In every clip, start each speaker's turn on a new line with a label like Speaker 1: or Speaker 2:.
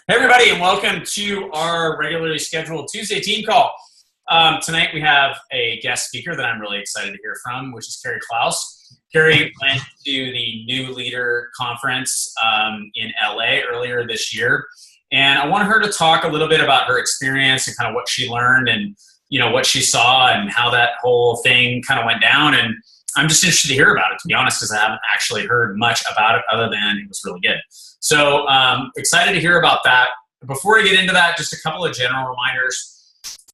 Speaker 1: Hey everybody, and welcome to our regularly scheduled Tuesday team call. Tonight we have a guest speaker that I'm really excited to hear from, which is Carrie Clouse. Carrie went to the New Leader Conference in LA earlier this year, and I want her to talk a little bit about her experience and kind of what she learned and what she saw and how that whole thing kind of went down. And I'm just interested to hear about it, to be honest, because I haven't actually heard much about it other than it was really good. So excited to hear about that. Before we get into that, just a couple of general reminders.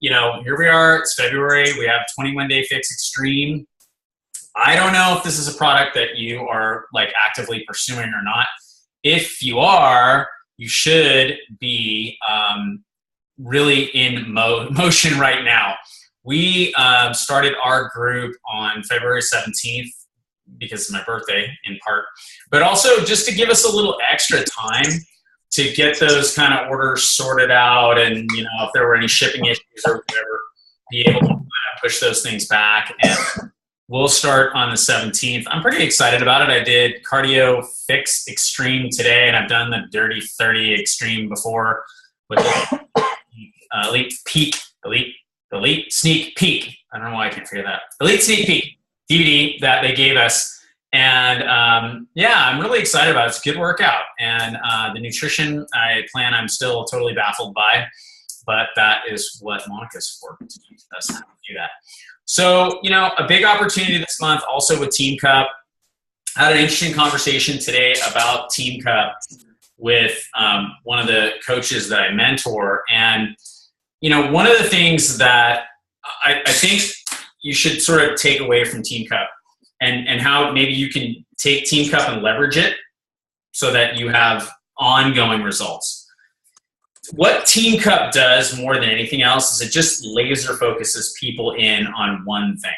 Speaker 1: Here we are, it's February, we have 21 Day Fix Extreme. I don't know if this is a product that you are actively pursuing or not. If you are, you should be really in motion right now. We started our group on February 17th because it's my birthday in part, but also just to give us a little extra time to get those kind of orders sorted out, and if there were any shipping issues or whatever, be able to kind of push those things back. And we'll start on the 17th. I'm pretty excited about it. I did Cardio Fix Extreme today, and I've done the Dirty 30 Extreme before with Elite Sneak Peek. I don't know why I can't figure that. Elite Sneak Peek DVD that they gave us. And I'm really excited about it. It's a good workout. And the nutrition I'm still totally baffled by, but that is what Monica's for, to teach us how to do that. So, a big opportunity this month also with Team Cup. I had an interesting conversation today about Team Cup with one of the coaches that I mentor. And, one of the things that I think you should sort of take away from Team Cup and how maybe you can take Team Cup and leverage it so that you have ongoing results. What Team Cup does more than anything else is it just laser focuses people in on one thing.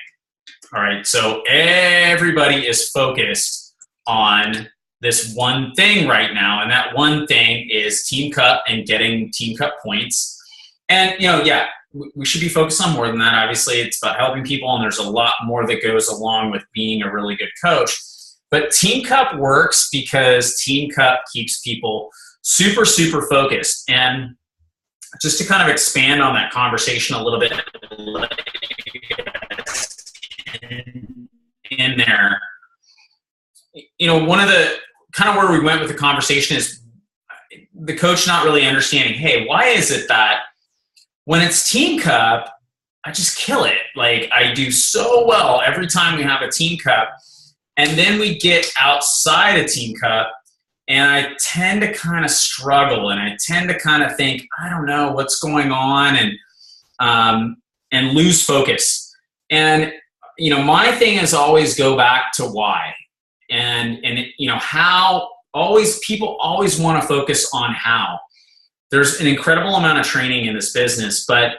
Speaker 1: All right, so everybody is focused on this one thing right now, and that one thing is Team Cup and getting Team Cup points. And, we should be focused on more than that. Obviously, it's about helping people, and there's a lot more that goes along with being a really good coach. But Team Cup works because Team Cup keeps people super, super focused. And just to kind of expand on that conversation a little bit in there, one of the kind of where we went with the conversation is the coach not really understanding, hey, why is it that when it's Team Cup, I just kill it. I do so well every time we have a Team Cup. And then we get outside of Team Cup, and I tend to kind of struggle, and I tend to kind of think, I don't know what's going on, and lose focus. And, my thing is always go back to why. And how people always want to focus on how. There's an incredible amount of training in this business, but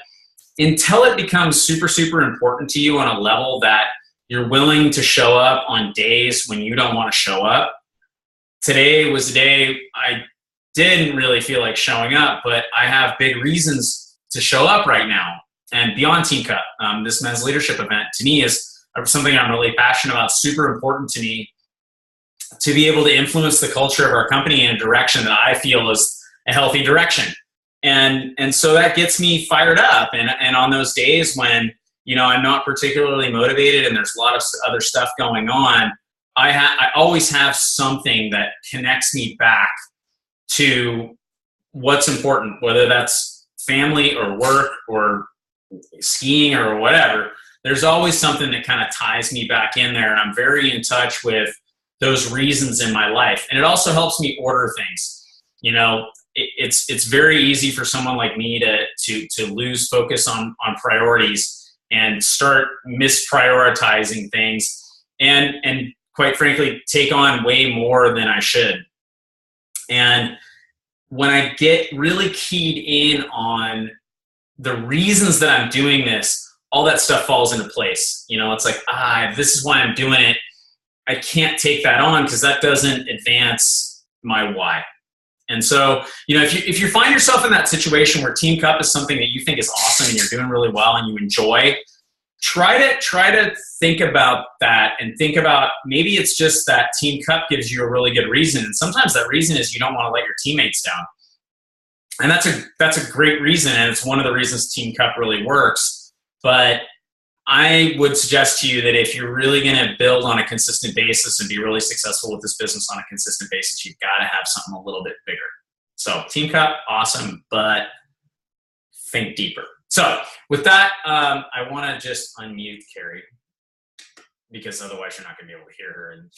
Speaker 1: until it becomes super, super important to you on a level that you're willing to show up on days when you don't want to show up. Today was the day I didn't really feel like showing up, but I have big reasons to show up right now. And beyond Team Cup, this men's leadership event to me is something I'm really passionate about, super important to me, to be able to influence the culture of our company in a direction that I feel is a healthy direction. And so that gets me fired up. And on those days when, I'm not particularly motivated and there's a lot of other stuff going on, I always have something that connects me back to what's important, whether that's family or work or skiing or whatever. There's always something that kind of ties me back in there. And I'm very in touch with those reasons in my life. And it also helps me order things. It's very easy for someone like me to lose focus on priorities and start misprioritizing things and quite frankly take on way more than I should. And when I get really keyed in on the reasons that I'm doing this, all that stuff falls into place. It's like, this is why I'm doing it. I can't take that on because that doesn't advance my why. And so, if you find yourself in that situation where Team Cup is something that you think is awesome and you're doing really well and you enjoy, try to think about that and think about maybe it's just that Team Cup gives you a really good reason. And sometimes that reason is you don't want to let your teammates down. And that's a great reason, and it's one of the reasons Team Cup really works. But I would suggest to you that if you're really going to build on a consistent basis and be really successful with this business on a consistent basis, you've got to have something a little bit bigger. So Team Cup, awesome, but think deeper. So with that, I want to just unmute Carrie, because otherwise you're not going to be able to hear her. And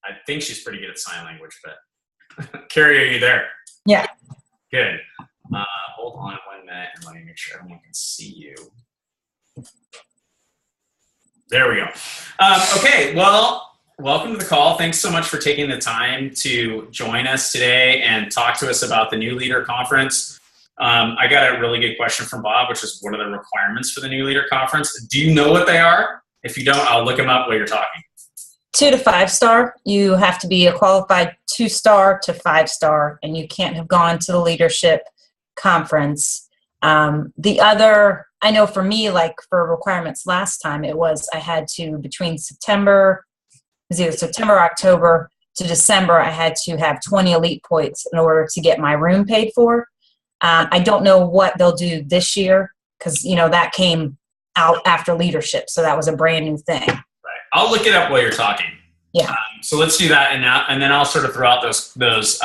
Speaker 1: I think she's pretty good at sign language, but Carrie, are you there?
Speaker 2: Yeah.
Speaker 1: Good. Hold on 1 minute and let me make sure everyone can see you. There we go. Okay, well, welcome to the call. Thanks so much for taking the time to join us today and talk to us about the New Leader Conference. I got a really good question from Bob, which is, what are the requirements for the New Leader Conference? Do you know what they are? If you don't, I'll look them up while you're talking.
Speaker 2: 2 to 5 star. You have to be a qualified 2-star to 5-star, and you can't have gone to the leadership conference. The other, I know for me, like for requirements last time, it was I had to, between September, it was either September, October to December, I had to have 20 elite points in order to get my room paid for. I don't know what they'll do this year, because, that came out after leadership. So that was a brand new thing.
Speaker 1: Right. I'll look it up while you're talking.
Speaker 2: Yeah.
Speaker 1: So let's do that, and then I'll sort of throw out those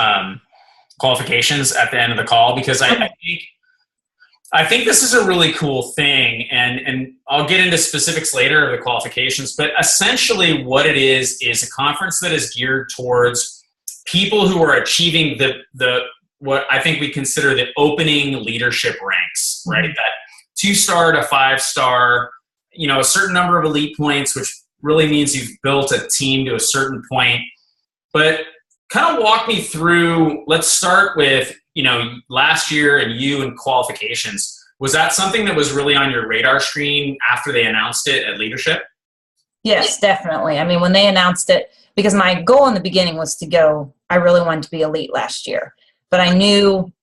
Speaker 1: qualifications at the end of the call, because I think this is a really cool thing, and I'll get into specifics later of the qualifications. But essentially, what it is a conference that is geared towards people who are achieving the what I think we consider the opening leadership ranks, right?
Speaker 2: Mm-hmm.
Speaker 1: That 2-star to 5-star, a certain number of elite points, which really means you've built a team to a certain point. But kind of walk me through, let's start with, last year and you and qualifications. Was that something that was really on your radar screen after they announced it at leadership?
Speaker 2: Yes, definitely. I mean, when they announced it, because my goal in the beginning was to go, I really wanted to be elite last year. But I knew,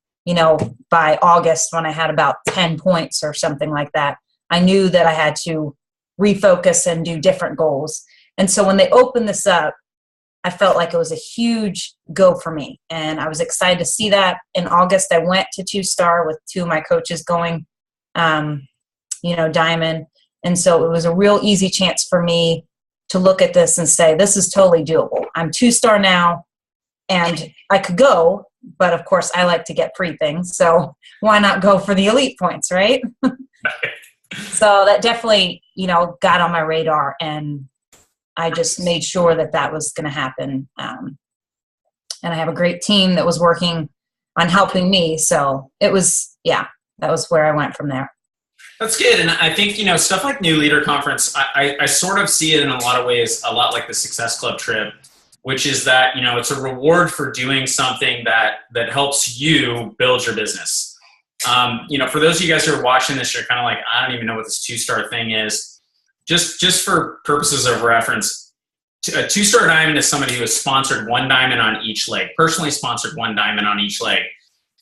Speaker 2: by August, when I had about 10 points or something like that, I knew that I had to refocus and do different goals. And so when they opened this up, I felt like it was a huge go for me. And I was excited to see that. In August, I went to 2-star with 2 of my coaches going, Diamond. And so it was a real easy chance for me to look at this and say, this is totally doable. I'm 2-star now, and I could go, but of course I like to get free things. So why not go for the elite points, right? So that definitely, got on my radar, and I just made sure that was going to happen. And I have a great team that was working on helping me. So it was, that was where I went from there.
Speaker 1: That's good. And I think, stuff like New Leader Conference, I sort of see it in a lot of ways, a lot like the Success Club trip, which is that, it's a reward for doing something that helps you build your business. For those of you guys who are watching this, you're kind of like, I don't even know what this 2-star thing is. Just for purposes of reference, a 2-star diamond is somebody who has sponsored 1 diamond on each leg, personally sponsored 1 diamond on each leg.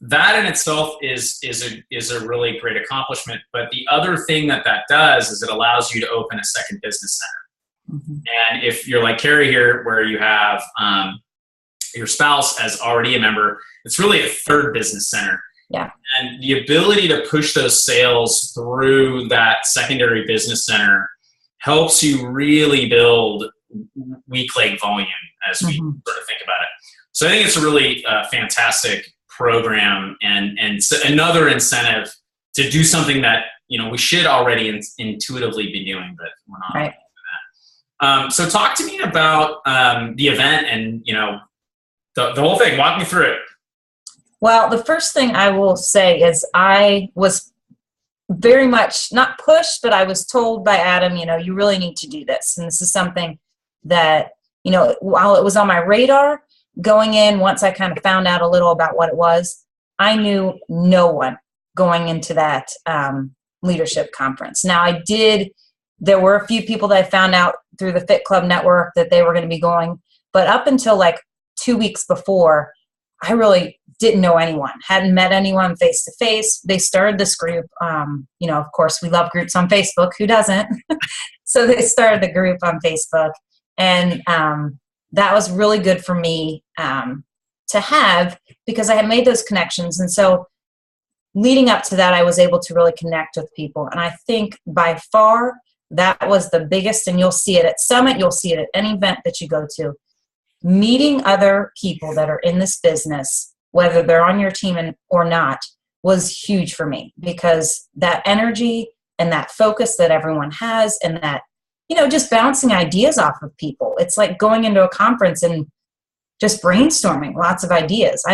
Speaker 1: That in itself is a really great accomplishment. But the other thing that does is it allows you to open a second business center. Mm-hmm. And if you're like Carrie here, where you have your spouse as already a member, it's really a third business center.
Speaker 2: Yeah.
Speaker 1: And the ability to push those sales through that secondary business center helps you really build weak leg volume as we sort of think about it. So I think it's a really fantastic program, and another incentive to do something that, we should already intuitively be doing, but we're not doing that. So talk to me about the event and, the whole thing. Walk me through it.
Speaker 2: Well, the first thing I will say is I was very much not pushed, but I was told by Adam, you really need to do this. And this is something that, while it was on my radar going in, once I kind of found out a little about what it was, I knew no one going into that leadership conference. Now there were a few people that I found out through the Fit Club network that they were going to be going, but up until like 2 weeks before, I really didn't know anyone, hadn't met anyone face to face. They started this group. Of course, we love groups on Facebook. Who doesn't? So they started the group on Facebook. And that was really good for me to have, because I had made those connections. And so leading up to that, I was able to really connect with people. And I think by far that was the biggest, and you'll see it at Summit, you'll see it at any event that you go to. Meeting other people that are in this business, whether they're on your team or not, was huge for me, because that energy and that focus that everyone has, and that, just bouncing ideas off of people. It's like going into a conference and just brainstorming lots of ideas.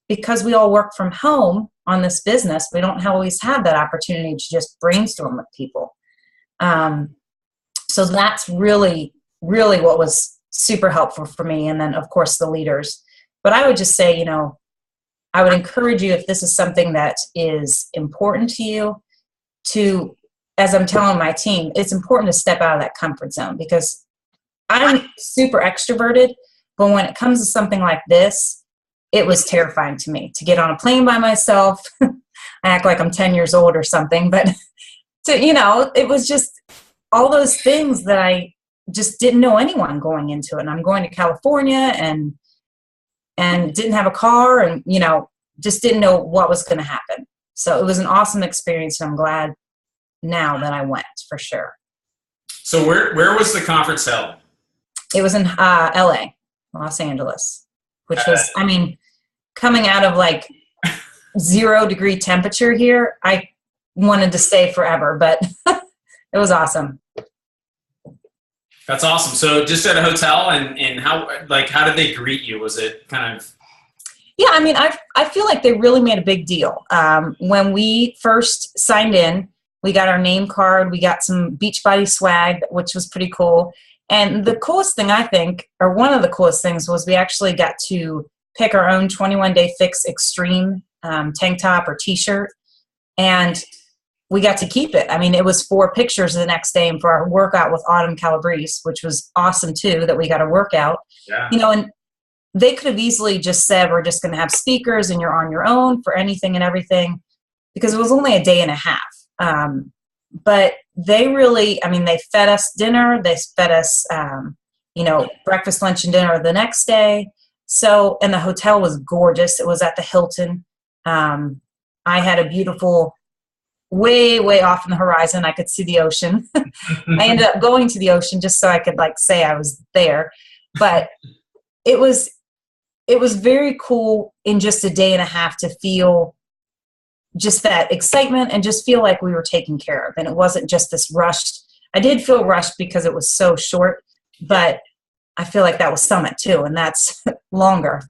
Speaker 2: Because we all work from home on this business, we don't always have that opportunity to just brainstorm with people. So that's really, really what was super helpful for me. And then, of course, the leaders. But I would just say, I would encourage you, if this is something that is important to you, to, as I'm telling my team, it's important to step out of that comfort zone, because I'm super extroverted, but when it comes to something like this, it was terrifying to me to get on a plane by myself. I act like I'm 10 years old or something, but it was just all those things that I just didn't know anyone going into it. And I'm going to California and didn't have a car, and, just didn't know what was going to happen. So it was an awesome experience, and I'm glad now that I went, for sure.
Speaker 1: So where was the conference held?
Speaker 2: It was in LA, Los Angeles, which was, coming out of like 0-degree temperature here, I wanted to stay forever, but it was awesome.
Speaker 1: That's awesome. So just at a hotel, and how did they greet you? Was it kind of?
Speaker 2: Yeah, I feel like they really made a big deal. When we first signed in, we got our name card, we got some Beachbody swag, which was pretty cool. And the coolest thing, I think, or one of the coolest things, was we actually got to pick our own 21-day fix extreme tank top or t-shirt. And we got to keep it. It was 4 pictures the next day, and for our workout with Autumn Calabrese, which was awesome too, that we got a workout. Yeah. And they could have easily just said, we're just going to have speakers and you're on your own for anything and everything, because it was only a day and a half. But they really, they fed us dinner, they fed us, breakfast, lunch, and dinner the next day. So, and the hotel was gorgeous. It was at the Hilton. I had a beautiful, way, way off in the horizon, I could see the ocean. I ended up going to the ocean just so I could say I was there. But it was very cool in just a day and a half to feel just that excitement and just feel like we were taken care of. And it wasn't just this rushed. I did feel rushed because it was so short, but I feel like that was Summit too, and that's longer.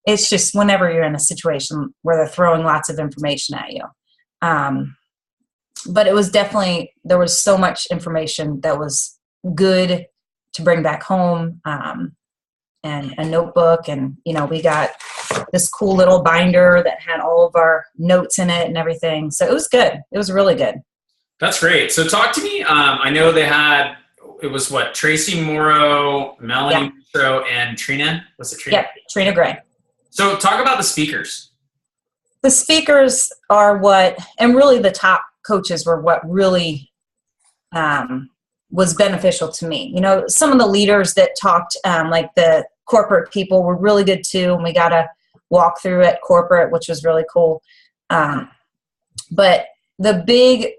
Speaker 2: It's just whenever you're in a situation where they're throwing lots of information at you. But it was definitely, there was so much information that was good to bring back home, and a notebook, and we got this cool little binder that had all of our notes in it and everything. So it was good. It was really good.
Speaker 1: That's great. So talk to me. I know they had, it was what, Tracy Morrow, Melanie Morrow, and Trina? Was it Trina?
Speaker 2: Yep, Trina Gray.
Speaker 1: So talk about the speakers.
Speaker 2: The speakers are what, and really the top coaches were what really was beneficial to me. Some of the leaders that talked, like the corporate people, were really good too, and we got a walk through at corporate, which was really cool. But the big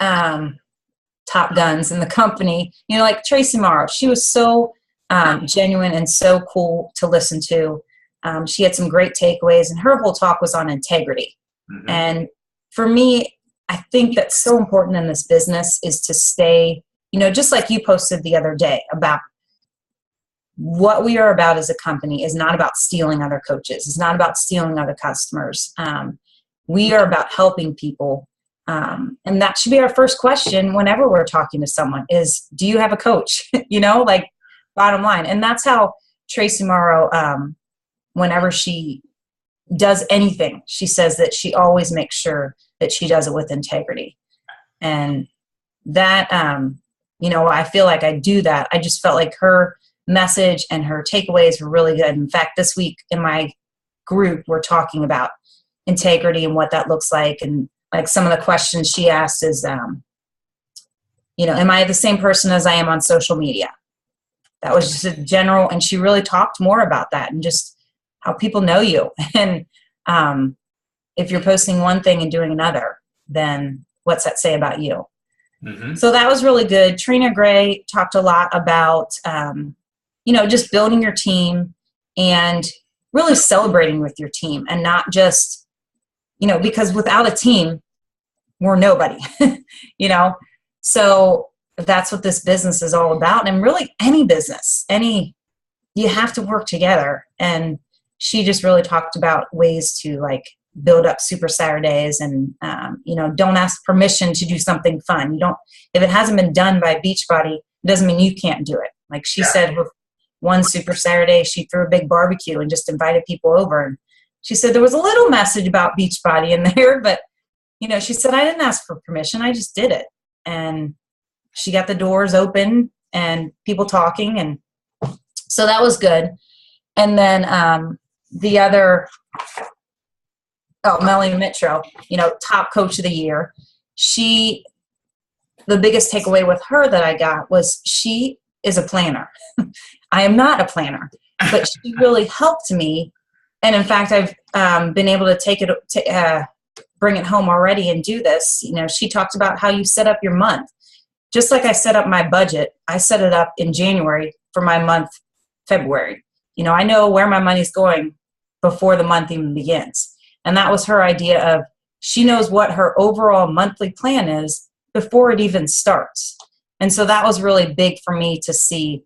Speaker 2: top guns in the company, like Tracy Morrow, she was so genuine and so cool to listen to. She had some great takeaways, and her whole talk was on integrity. Mm-hmm. And for me, I think that's so important in this business, is to stay, just like you posted the other day about what we are about as a company is not about stealing other coaches. It's not about stealing other customers. We are about helping people. And that should be our first question whenever we're talking to someone is, do you have a coach? Bottom line. And that's how Tracy Morrow, whenever she does anything, she says that she always makes sure that she does it with integrity. And that, I feel like I do that. I just felt like her message and her takeaways were really good. In fact, this week in my group, we're talking about integrity and what that looks like. And some of the questions she asked is, am I the same person as I am on social media? That was just a general, and she really talked more about that and just how people know you. And if you're posting one thing and doing another, then what's that say about you?
Speaker 1: Mm-hmm.
Speaker 2: So that was really good. Trina Gray talked a lot about, just building your team and really celebrating with your team, and not just, because without a team, we're nobody, So that's what this business is all about. And really any business, you have to work together. And she just really talked about ways to build up Super Saturdays and, don't ask permission to do something fun. If it hasn't been done by Beachbody, it doesn't mean you can't do it. Like she said, with one Super Saturday, she threw a big barbecue and just invited people over. And she said there was a little message about Beachbody in there, but, she said, I didn't ask for permission. I just did it. And she got the doors open and people talking. And so that was good. And then the other, Melanie Mitro, top coach of the year. The biggest takeaway with her that I got was she is a planner. I am not a planner, but she really helped me. And in fact, I've been able to take it, bring it home already and do this. She talked about how you set up your month. Just like I set up my budget, I set it up in January for my month, February. I know where my money's going before the month even begins. And that was her idea of, she knows what her overall monthly plan is before it even starts. And so that was really big for me to see.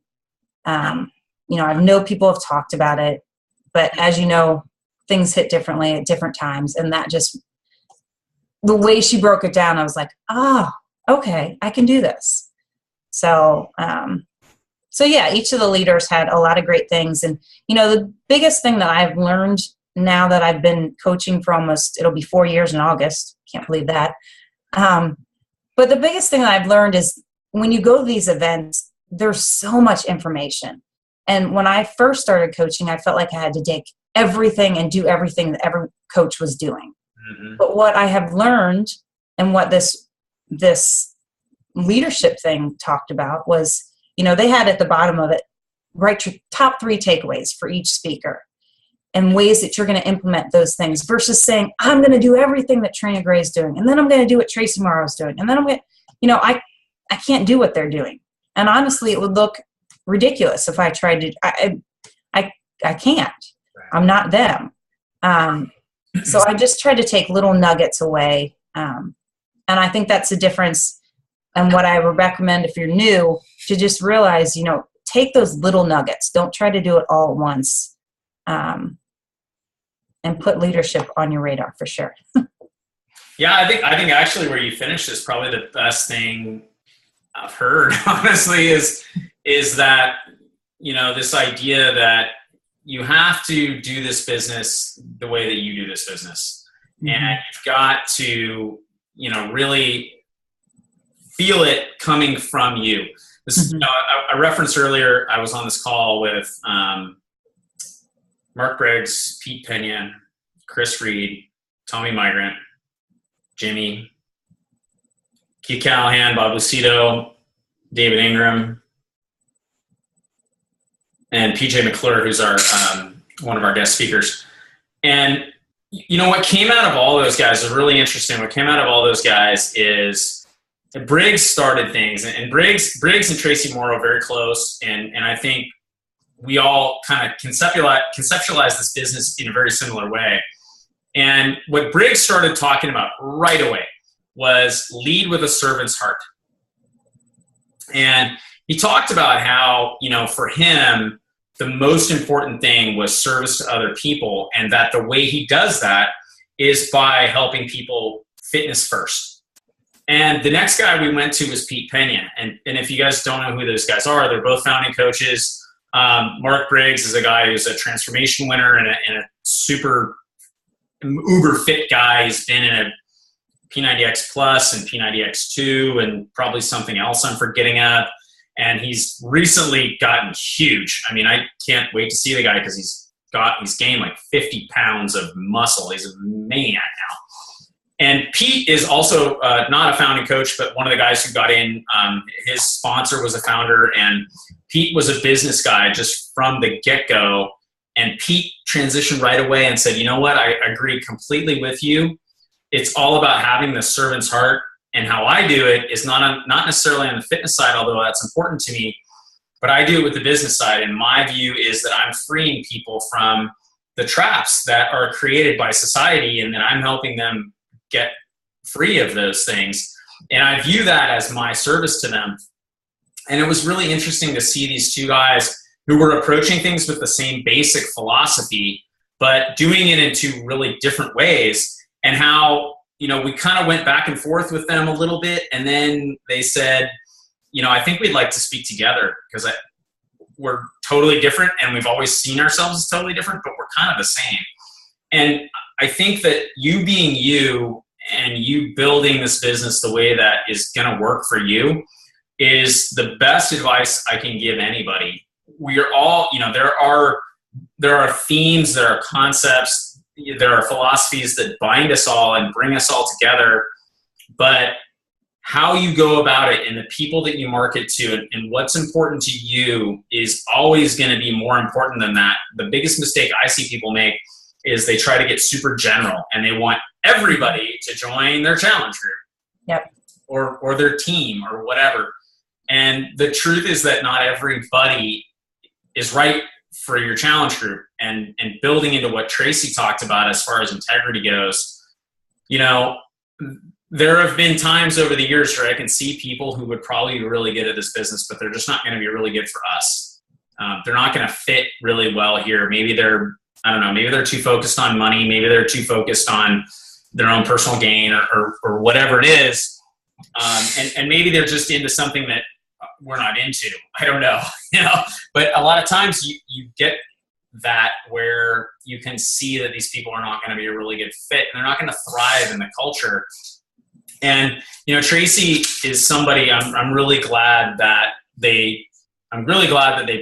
Speaker 2: I know people have talked about it, but as you know, things hit differently at different times. And that just, the way she broke it down, I was like, okay, I can do this. So, each of the leaders had a lot of great things. And, the biggest thing that I've learned now that I've been coaching for it'll be 4 years in August. Can't believe that. But the biggest thing that I've learned is when you go to these events, there's so much information. And when I first started coaching, I felt like I had to take everything and do everything that every coach was doing. Mm-hmm. But what I have learned, and what this leadership thing talked about, was, they had at the bottom of it, write your top 3 takeaways for each speaker and ways that you're going to implement those things, versus saying, I'm going to do everything that Trina Gray is doing, and then I'm going to do what Tracy Morrow's doing, and then I'm going to, I can't do what they're doing. And honestly, it would look ridiculous if I tried to. I can't. I'm not them. So I just try to take little nuggets away. And I think that's the difference. And what I would recommend if you're new, to just realize, take those little nuggets. Don't try to do it all at once. And put leadership on your radar for sure.
Speaker 1: Yeah, I think actually where you finished is probably the best thing I've heard, honestly, is that, this idea that you have to do this business the way that you do this business. Mm-hmm. And you've got to, really feel it coming from you. This, mm-hmm. I referenced earlier, I was on this call with Mark Briggs, Pete Pena, Chris Reed, Tommy Migrant, Jimmy, Keith Callahan, Bob Lucido, David Ingram, and PJ McClure, who's our one of our guest speakers. And what came out of all those guys is really interesting. What came out of all those guys is Briggs started things, and Briggs and Tracy Morrow are very close, and I think we all kind of conceptualize this business in a very similar way. And what Briggs started talking about right away was lead with a servant's heart. And he talked about how, for him, the most important thing was service to other people, and that the way he does that is by helping people fitness first. And the next guy we went to was Pete Pena. And if you guys don't know who those guys are, they're both founding coaches. Mark Briggs is a guy who's a transformation winner and a super uber fit guy. He's been in a P90X Plus and P90X2 and probably something else I'm forgetting of. And he's recently gotten huge. I mean, I can't wait to see the guy because he's gained like 50 pounds of muscle. He's a maniac now. And Pete is also not a founding coach, but one of the guys who got in. His sponsor was a founder, and Pete was a business guy just from the get-go. And Pete transitioned right away and said, you know what, I agree completely with you. It's all about having the servant's heart. And how I do it is not necessarily on the fitness side, although that's important to me, but I do it with the business side. And my view is that I'm freeing people from the traps that are created by society, and then I'm helping them get free of those things. And I view that as my service to them. And it was really interesting to see these two guys who were approaching things with the same basic philosophy, but doing it in two really different ways. And how, we kind of went back and forth with them a little bit. And then they said, I think we'd like to speak together because we're totally different, and we've always seen ourselves as totally different, but we're kind of the same. And I think that you being you and you building this business the way that is going to work for you is the best advice I can give anybody. We are all, there are themes, there are concepts, there are philosophies that bind us all and bring us all together, but how you go about it and the people that you market to and what's important to you is always going to be more important than that. The biggest mistake I see people make is they try to get super general and they want everybody to join their challenge group.
Speaker 2: Yep.
Speaker 1: Or their team or whatever. And the truth is that not everybody is right for your challenge group. And building into what Tracy talked about as far as integrity goes, there have been times over the years where I can see people who would probably be really good at this business, but they're just not going to be really good for us. They're not going to fit really well here. Maybe maybe they're too focused on money. Maybe they're too focused on their own personal gain or whatever it is. And maybe they're just into something that we're not into. I don't know, but a lot of times you get that where you can see that these people are not going to be a really good fit and they're not going to thrive in the culture. And, Tracy is somebody I'm really glad that they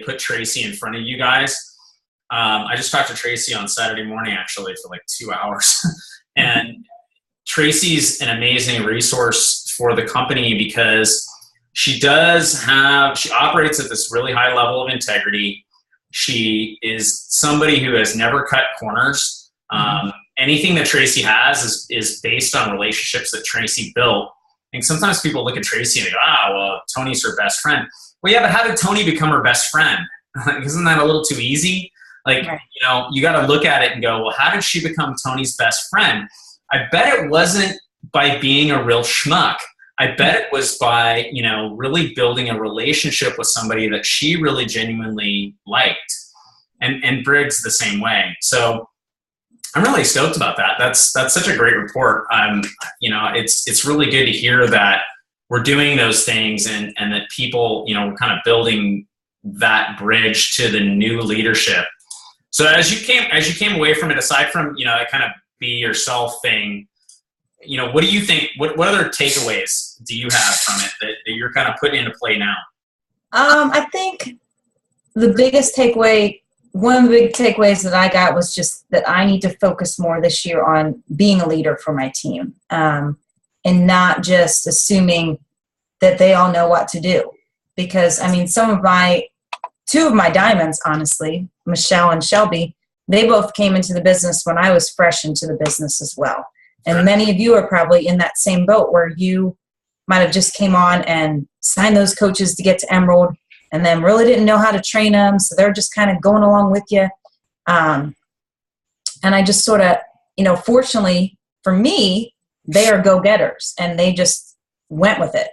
Speaker 1: put Tracy in front of you guys. I just talked to Tracy on Saturday morning, actually, for like 2 hours. And Tracy's an amazing resource for the company because she operates at this really high level of integrity. She is somebody who has never cut corners. Anything that Tracy has is based on relationships that Tracy built. And sometimes people look at Tracy and they go, well, Tony's her best friend. Well, yeah, but how did Tony become her best friend? Isn't that a little too easy? You got to look at it and go, well, how did she become Tony's best friend? I bet it wasn't by being a real schmuck. I bet it was by, really building a relationship with somebody that she really genuinely liked. And Briggs the same way. So I'm really stoked about that. That's such a great report. It's really good to hear that we're doing those things and that people, we're kind of building that bridge to the new leadership. So as you came away from it, aside from, that kind of be yourself thing, what do you think, what other takeaways do you have from it that you're kind of putting into play now?
Speaker 2: I think the biggest takeaway, one of the big takeaways that I got was just that I need to focus more this year on being a leader for my team, and not just assuming that they all know what to do. Because, two of my diamonds, honestly, Michelle and Shelby, they both came into the business when I was fresh into the business as well. And many of you are probably in that same boat where you might have just came on and signed those coaches to get to Emerald and then really didn't know how to train them. So they're just kind of going along with you. And I just sort of, fortunately for me, they are go-getters and they just went with it.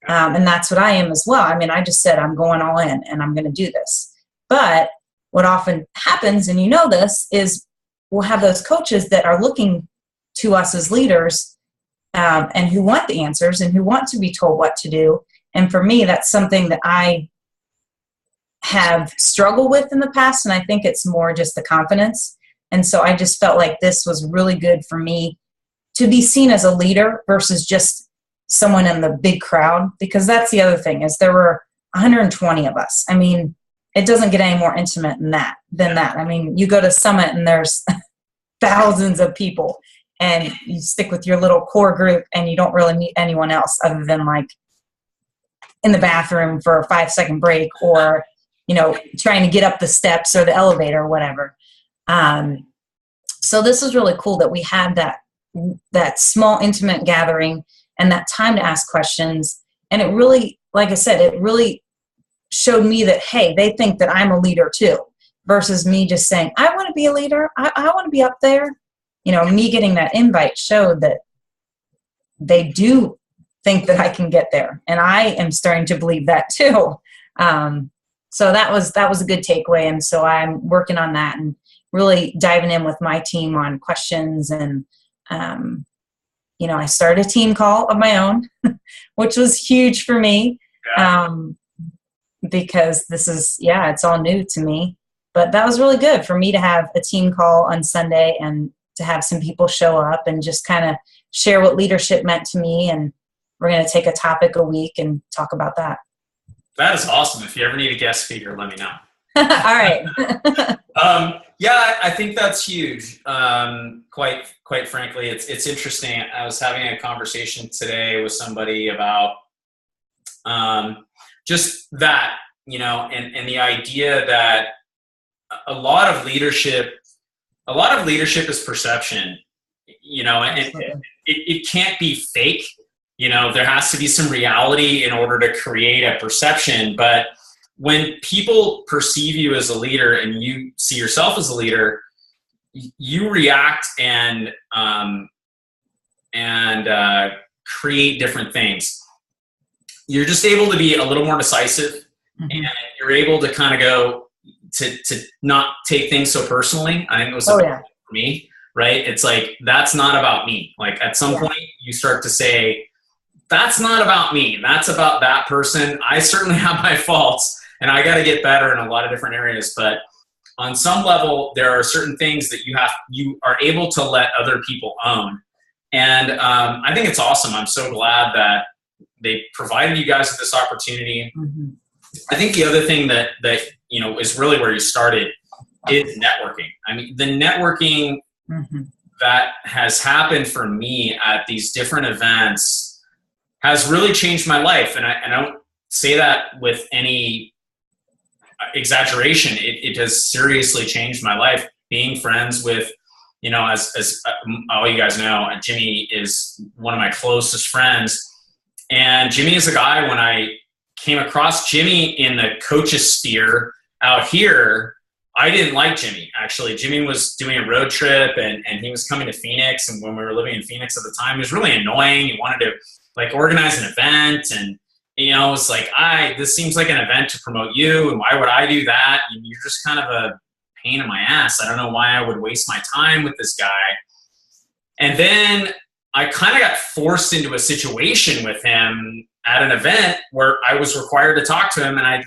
Speaker 2: And that's what I am as well. I just said, I'm going all in and I'm going to do this. But what often happens, and this, is we'll have those coaches that are looking to us as leaders and who want the answers and who want to be told what to do. And for me, that's something that I have struggled with in the past, and I think it's more just the confidence. And so I just felt like this was really good for me to be seen as a leader versus just someone in the big crowd, because that's the other thing is there were 120 of us. It doesn't get any more intimate than that. You go to Summit and there's thousands of people and you stick with your little core group and you don't really meet anyone else other than like in the bathroom for a 5-second break or, trying to get up the steps or the elevator or whatever. So this was really cool that we had that small intimate gathering and that time to ask questions. And it really, like I said, it really showed me that, hey, they think that I'm a leader too, versus me just saying, I want to be a leader. I want to be up there. Me getting that invite showed that they do think that I can get there. And I am starting to believe that too. So that was a good takeaway. And so I'm working on that and really diving in with my team on questions. And, I started a team call of my own, which was huge for me. Because this is, it's all new to me. But that was really good for me to have a team call on Sunday and to have some people show up and just kind of share what leadership meant to me. And we're going to take a topic a week and talk about that.
Speaker 1: That is awesome. If you ever need a guest speaker, let me know.
Speaker 2: All right.
Speaker 1: I think that's huge. Quite frankly, it's interesting. I was having a conversation today with somebody about just that, and the idea that a lot of leadership is perception, and it can't be fake. There has to be some reality in order to create a perception. But when people perceive you as a leader and you see yourself as a leader, you react and create different things. You're just able to be a little more decisive, and you're able to kind of go to not take things so personally. I think it was for me, right? It's like, that's not about me. Like at some point you start to say, that's not about me. That's about that person. I certainly have my faults and I got to get better in a lot of different areas. But on some level, there are certain things that you are able to let other people own. And I think it's awesome. I'm so glad that they provided you guys with this opportunity. I think the other thing that is really where you started is networking. I mean, the networking that has happened for me at these different events has really changed my life. And I don't say that with any exaggeration. It has seriously changed my life. Being friends with, as all you guys know, Jimmy is one of my closest friends. And Jimmy is a guy, when I came across Jimmy in the coaches sphere out here, I didn't like Jimmy. Actually, Jimmy was doing a road trip and he was coming to Phoenix. And when we were living in Phoenix at the time, he was really annoying. He wanted to organize an event. And, it's like, this seems like an event to promote you. And why would I do that? And you're just kind of a pain in my ass. I don't know why I would waste my time with this guy. And then I kind of got forced into a situation with him at an event where I was required to talk to him, and I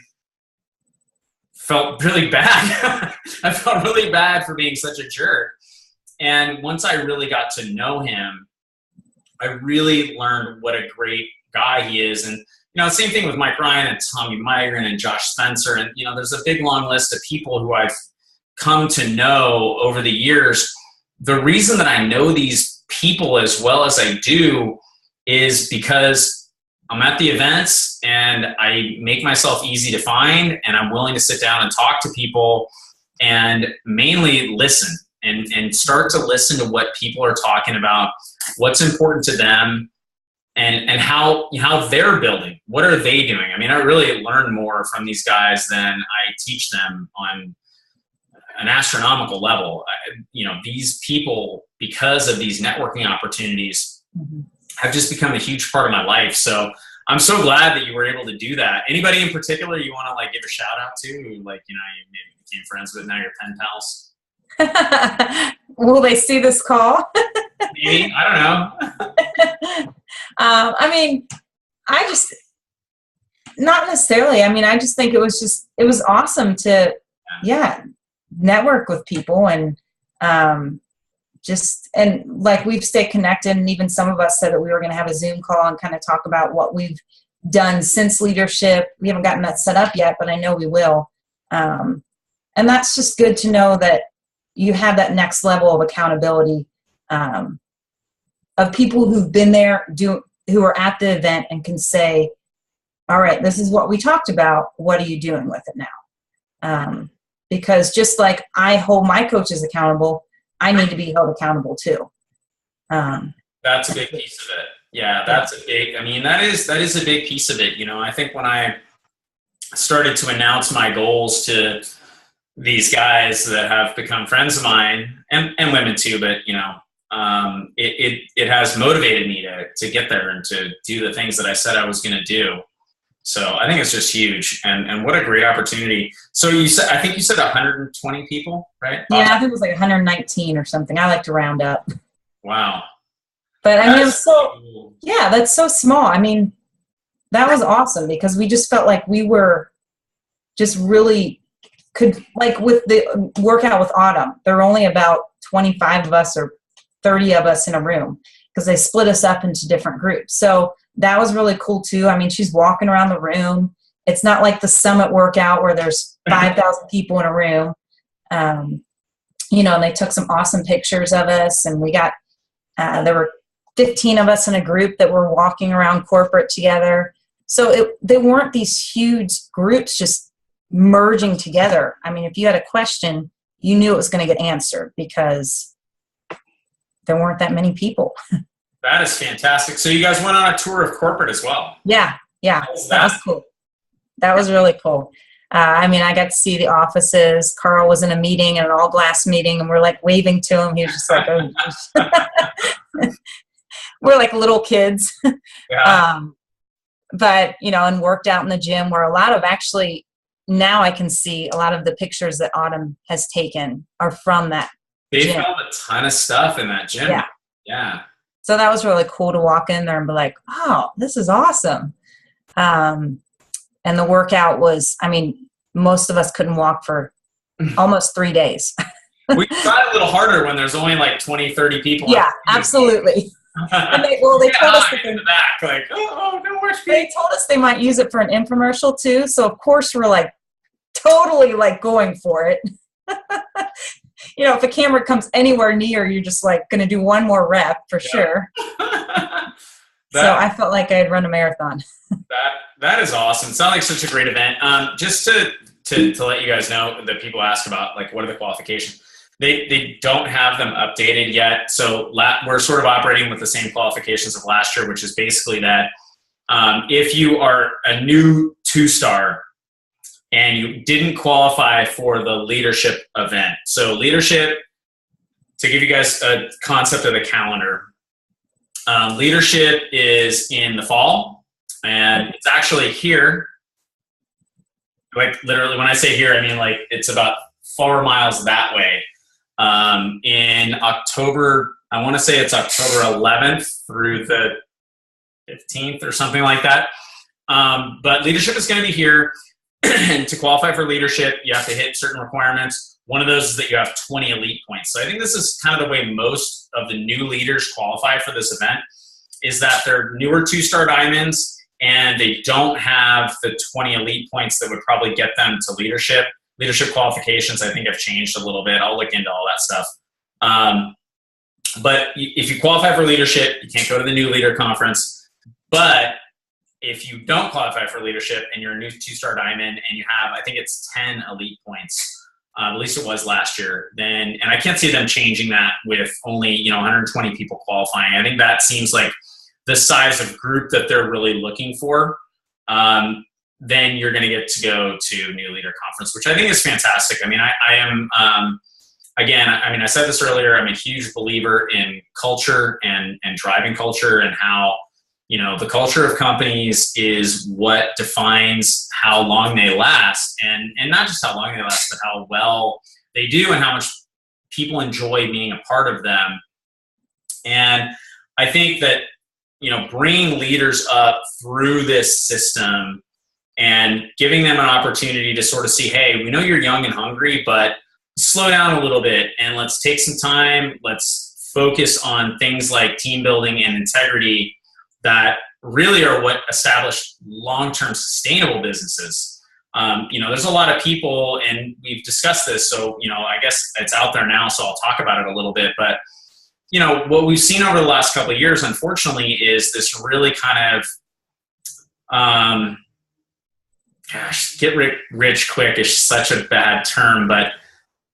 Speaker 1: felt really bad. I felt really bad for being such a jerk. And once I really got to know him, I really learned what a great guy he is. And, same thing with Mike Ryan and Tommy Migren and Josh Spencer. And, there's a big long list of people who I've come to know over the years. The reason that I know these people as well as I do is because I'm at the events and I make myself easy to find, and I'm willing to sit down and talk to people and mainly listen and start to listen to what people are talking about, what's important to them, and how they're building. What are they doing? I mean, I really learn more from these guys than I teach them on an astronomical level. These people, because of these networking opportunities, have just become a huge part of my life. So I'm so glad that you were able to do that. Anybody in particular you want to give a shout out to, you maybe became friends with, now you're pen pals?
Speaker 2: Will they see this call?
Speaker 1: Maybe, I don't know.
Speaker 2: Not necessarily. I just think it was awesome to, network with people and we've stayed connected, and even some of us said that we were going to have a Zoom call and kind of talk about what we've done since leadership. We haven't gotten that set up yet, but I know we will. And that's just good to know that you have that next level of accountability of people who've been there, who are at the event and can say, all right, this is what we talked about. What are you doing with it now? because just like I hold my coaches accountable, I need to be held accountable too.
Speaker 1: That's a big piece of it. Yeah, that's a big, I mean, that is a big piece of it. You know, I think when I started to announce my goals to these guys that have become friends of mine, and women too, but you know, it has motivated me to get there and to do the things that I said I was going to do. So I think it's just huge, and what a great opportunity. So I think you said 120 people, right?
Speaker 2: Yeah, I think it was like 119 or something. I like to round up.
Speaker 1: Wow.
Speaker 2: But I mean, yeah, that's so small. I mean, that was awesome because we just felt like we were just really like with the workout with Autumn, there were only about 25 of us or 30 of us in a room because they split us up into different groups. So that was really cool too. I mean, she's walking around the room. It's not like the summit workout where there's 5,000 people in a room. You know, and they took some awesome pictures of us, and we got, there were 15 of us in a group that were walking around corporate together. So they weren't these huge groups just merging together. I mean, if you had a question, you knew it was going to get answered because there weren't that many people.
Speaker 1: That is fantastic. So you guys went on a tour of corporate as well.
Speaker 2: Yeah. That was cool. That was really cool. I mean, I got to see the offices. Carl was in a meeting, an all glass meeting, and we're like waving to him. He was just like, oh. We're like little kids.
Speaker 1: Yeah.
Speaker 2: But, you know, and worked out in the gym where a lot of actually, now I can see a lot of the pictures that Autumn has taken are from that
Speaker 1: They
Speaker 2: gym.
Speaker 1: found a ton of stuff in that gym. Yeah.
Speaker 2: So that was really cool to walk in there and be like, oh, this is awesome. And the workout was, I mean, most of us couldn't walk for almost 3 days.
Speaker 1: We try a little harder when there's only like 20, 30 people.
Speaker 2: Yeah, absolutely. And they told us that
Speaker 1: in the back, like, oh, no more speed.
Speaker 2: They told us they might use it for an infomercial too. So of course we're like totally like going for it. You know, if a camera comes anywhere near, you're just like going to do one more rep for sure. So I felt like I had run a marathon.
Speaker 1: That is awesome. It sounds like such a great event. Just to let you guys know that people ask about like what are the qualifications. They don't have them updated yet. So we're sort of operating with the same qualifications of last year, which is basically that if you are a new 2-star and you didn't qualify for the leadership event. So leadership, to give you guys a concept of the calendar, leadership is in the fall, and it's actually here. Like literally, when I say here, I mean like it's about 4 miles that way. In October, I want to say it's October 11th through the 15th or something like that. But leadership is going to be here. And to qualify for leadership, you have to hit certain requirements. One of those is that you have 20 elite points. So I think this is kind of the way most of the new leaders qualify for this event, is that they're newer 2-star diamonds and they don't have the 20 elite points that would probably get them to leadership. Leadership qualifications, I think, have changed a little bit. I'll look into all that stuff. But if you qualify for leadership, you can't go to the new leader conference. But if you don't qualify for leadership and you're a new 2-star diamond and you have, I think it's 10 elite points, at least it was last year, then, and I can't see them changing that with only, 120 people qualifying. I think that seems like the size of group that they're really looking for. Then you're going to get to go to New Leader Conference, which I think is fantastic. I mean, I am, again, I mean, I said this earlier, I'm a huge believer in culture and driving culture, and how, the culture of companies is what defines how long they last, and not just how long they last, but how well they do and how much people enjoy being a part of them. And I think that, bringing leaders up through this system and giving them an opportunity to sort of see, hey, we know you're young and hungry, but slow down a little bit and let's take some time. Let's focus on things like team building and integrity that really are what establish long-term sustainable businesses. There's a lot of people, and we've discussed this, so, I guess it's out there now, so I'll talk about it a little bit. But, what we've seen over the last couple of years, unfortunately, is this really kind of gosh, get rich quick is such a bad term, but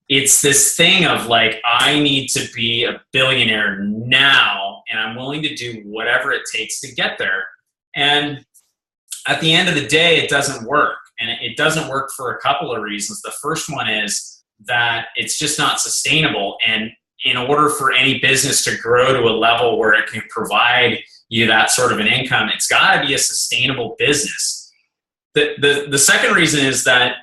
Speaker 1: it's this thing of like, I need to be a billionaire now, and I'm willing to do whatever it takes to get there. And at the end of the day, it doesn't work. And it doesn't work for a couple of reasons. The first one is that it's just not sustainable. And in order for any business to grow to a level where it can provide you that sort of an income, it's got to be a sustainable business. The second reason is that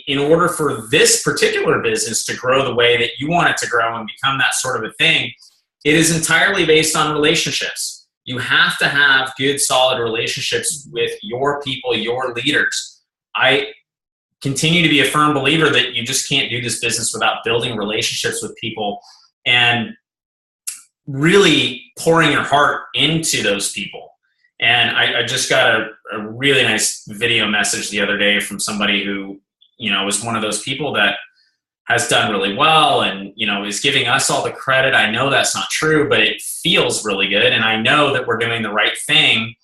Speaker 1: in order for this particular business to grow the way that you want it to grow and become that sort of a thing, it is entirely based on relationships. You have to have good, solid relationships with your people, your leaders. I continue to be a firm believer that you just can't do this business without building relationships with people and really pouring your heart into those people. And I just got a really nice video message the other day from somebody who, was one of those people that has done really well and, is giving us all the credit. I know that's not true, but it feels really good. And I know that we're doing the right thing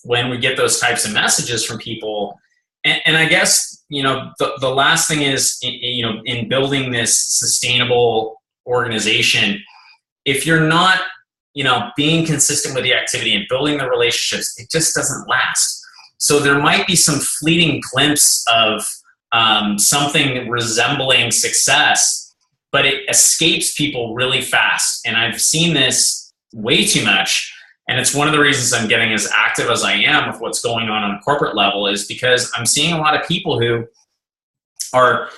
Speaker 1: when we get those types of messages from people. And I guess, the last thing is, in building this sustainable organization, if you're not, being consistent with the activity and building the relationships, it just doesn't last. So there might be some fleeting glimpse of something resembling success, but it escapes people really fast. And I've seen this way too much. And it's one of the reasons I'm getting as active as I am with what's going on a corporate level, is because I'm seeing a lot of people who are,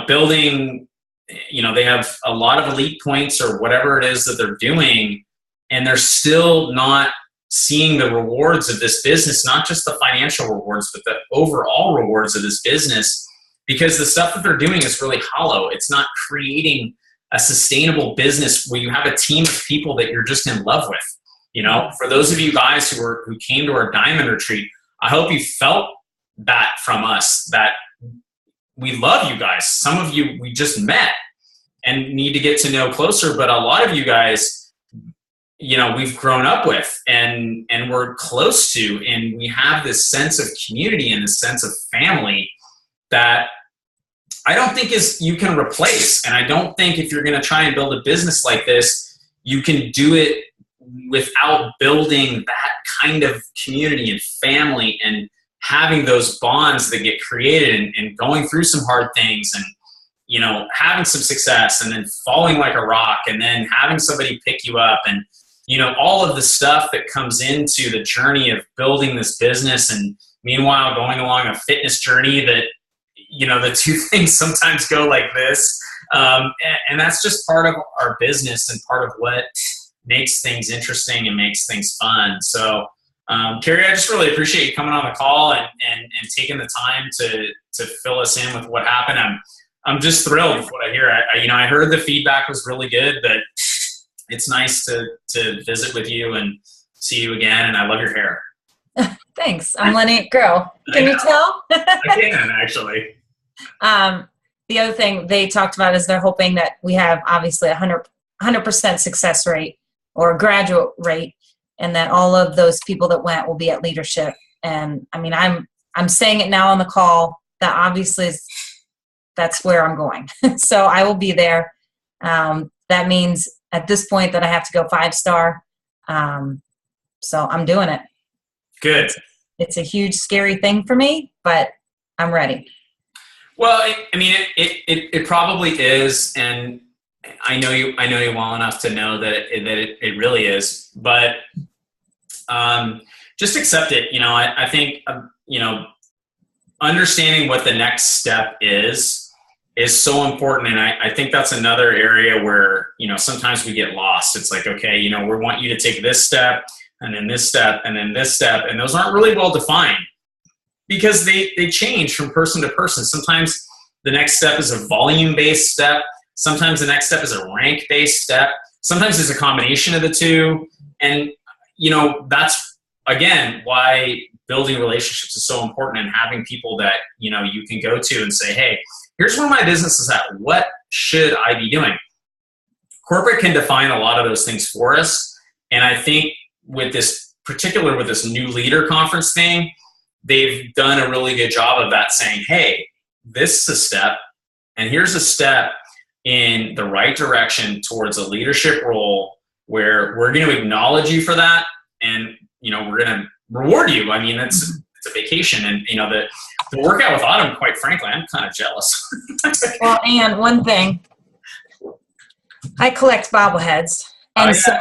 Speaker 1: building, they have a lot of elite points or whatever it is that they're doing, and they're still not seeing the rewards of this business, not just the financial rewards, but the overall rewards of this business, because the stuff that they're doing is really hollow. It's not creating a sustainable business where you have a team of people that you're just in love with. For those of you guys who came to our Diamond Retreat, I hope you felt that from us, that we love you guys. Some of you we just met and need to get to know closer, but a lot of you guys, we've grown up with and we're close to, and we have this sense of community and this sense of family that I don't think you can replace. And I don't think if you're going to try and build a business like this, you can do it without building that kind of community and family and having those bonds that get created and going through some hard things and, having some success and then falling like a rock and then having somebody pick you up and, all of the stuff that comes into the journey of building this business, and meanwhile going along a fitness journey that, the two things sometimes go like this. And that's just part of our business and part of what makes things interesting and makes things fun. So, Carrie, I just really appreciate you coming on the call and taking the time to fill us in with what happened. I'm just thrilled with what I hear. I heard the feedback was really good, but it's nice to visit with you and see you again. And I love your hair.
Speaker 2: Thanks. I'm letting it grow. Can you tell?
Speaker 1: I can, actually.
Speaker 2: The other thing they talked about is they're hoping that we have obviously 100% success rate or graduate rate, and that all of those people that went will be at leadership. And I mean, I'm saying it now on the call that obviously that's where I'm going. So I will be there. That means at this point that I have to go 5-star. So I'm doing it.
Speaker 1: Good.
Speaker 2: It's a huge, scary thing for me, but I'm ready.
Speaker 1: Well, it probably is. And I know you well enough to know that it really is, but just accept it. I think, understanding what the next step is so important. And I think that's another area where, sometimes we get lost. It's like, okay, we want you to take this step and then this step and then this step. And those aren't really well defined because they change from person to person. Sometimes the next step is a volume-based step. Sometimes the next step is a rank-based step. Sometimes it's a combination of the two. And, that's, again, why building relationships is so important and having people that, you can go to and say, hey, here's where my business is at. What should I be doing? Corporate can define a lot of those things for us. And I think with this new leader conference thing, they've done a really good job of that, saying, hey, this is a step, and here's a step in the right direction towards a leadership role where we're going to acknowledge you for that, and we're going to reward you. I mean, it's a vacation, and the workout with Autumn, quite frankly, I'm kind of jealous.
Speaker 2: Well, and one thing, I collect bobbleheads, and so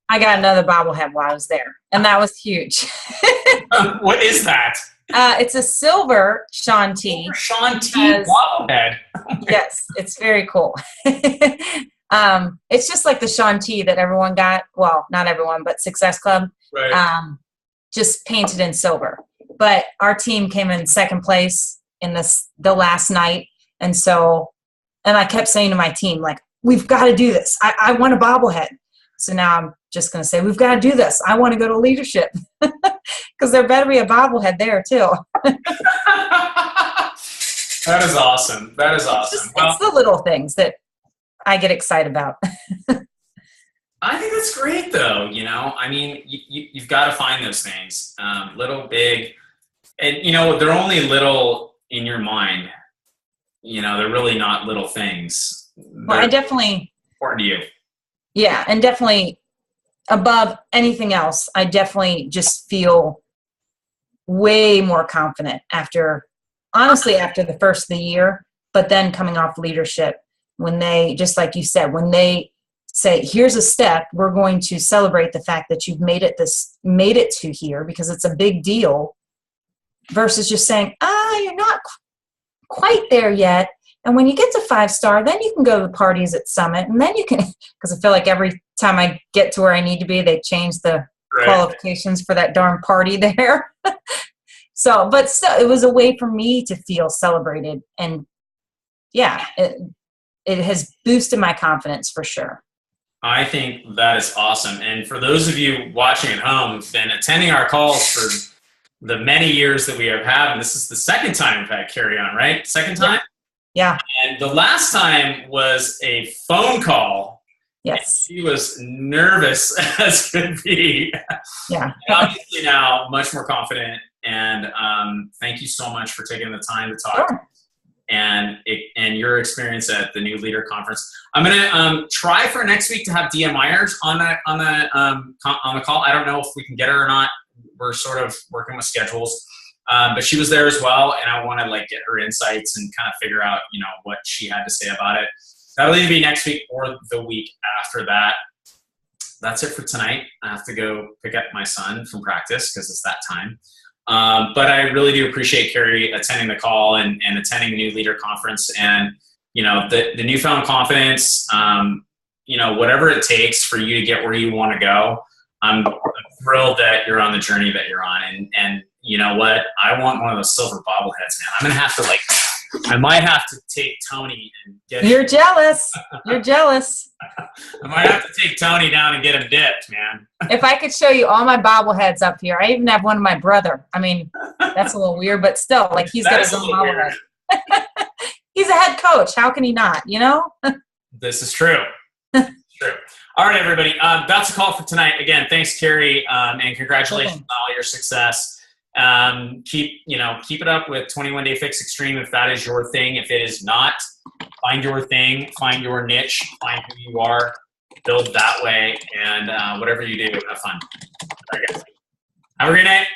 Speaker 2: I got another bobblehead while I was there, and that was huge.
Speaker 1: What is that?
Speaker 2: It's a silver Shaun T.
Speaker 1: Shaun T bobblehead.
Speaker 2: Yes, it's very cool. It's just like the Shaun T that everyone got. Well, not everyone, but Success Club.
Speaker 1: Right.
Speaker 2: Just painted in silver. But our team came in second place in the last night, and I kept saying to my team, like, we've got to do this. I want a bobblehead. So now I'm just going to say, we've got to do this. I want to go to leadership, because there better be a bobblehead there too.
Speaker 1: That is awesome. That is awesome.
Speaker 2: It's the little things that I get excited about.
Speaker 1: I think that's great, though. I mean, you've got to find those things, little, big, and they're only little in your mind. They're really not little things.
Speaker 2: Well, I definitely
Speaker 1: important to you.
Speaker 2: Yeah, and definitely above anything else, I definitely just feel way more confident after the first of the year, but then coming off leadership, when they, just like you said, when they say, here's a step, we're going to celebrate the fact that you've made it to here, because it's a big deal, versus just saying, you're not quite there yet. And when you get to 5-star, then you can go to the parties at Summit, and then you can, because I feel like every time I get to where I need to be, they change the qualifications for that darn party there. But still, it was a way for me to feel celebrated. And yeah, it has boosted my confidence for sure.
Speaker 1: I think that is awesome. And for those of you watching at home who've been attending our calls for the many years that we have had, and this is the second time we've had Carrie on, right? Second time?
Speaker 2: Yeah.
Speaker 1: And the last time was a phone call.
Speaker 2: Yes.
Speaker 1: She was nervous as could be.
Speaker 2: Yeah.
Speaker 1: And obviously now much more confident. And thank you so much for taking the time to talk.
Speaker 2: Sure.
Speaker 1: And your experience at the New Leader Conference. I'm gonna try for next week to have Dia Myers on the call. I don't know if we can get her or not. We're sort of working with schedules. But she was there as well, and I want to get her insights and kind of figure out, what she had to say about it. That'll either be next week or the week after that. That's it for tonight. I have to go pick up my son from practice because it's that time. But I really do appreciate Carrie attending the call and attending the New Leader Conference, and the newfound confidence. Whatever it takes for you to get where you want to go. I'm thrilled that you're on the journey that you're on, and you know what? I want one of those silver bobbleheads, man. I'm gonna have to I might have to take Tony and get.
Speaker 2: You're jealous. You're jealous.
Speaker 1: I might have to take Tony down and get him dipped, man.
Speaker 2: If I could show you all my bobbleheads up here, I even have one of my brother. I mean, that's a little weird, but still, he's got his own bobblehead. He's a head coach. How can he not?
Speaker 1: This is true. True. All right, everybody. That's a call for tonight. Again, thanks, Carrie, and congratulations on all your success. Keep it up with 21 Day Fix Extreme if that is your thing. If it is not, find your thing, find your niche, find who you are, build that way, and whatever you do, have fun. All right, guys. Have a great night.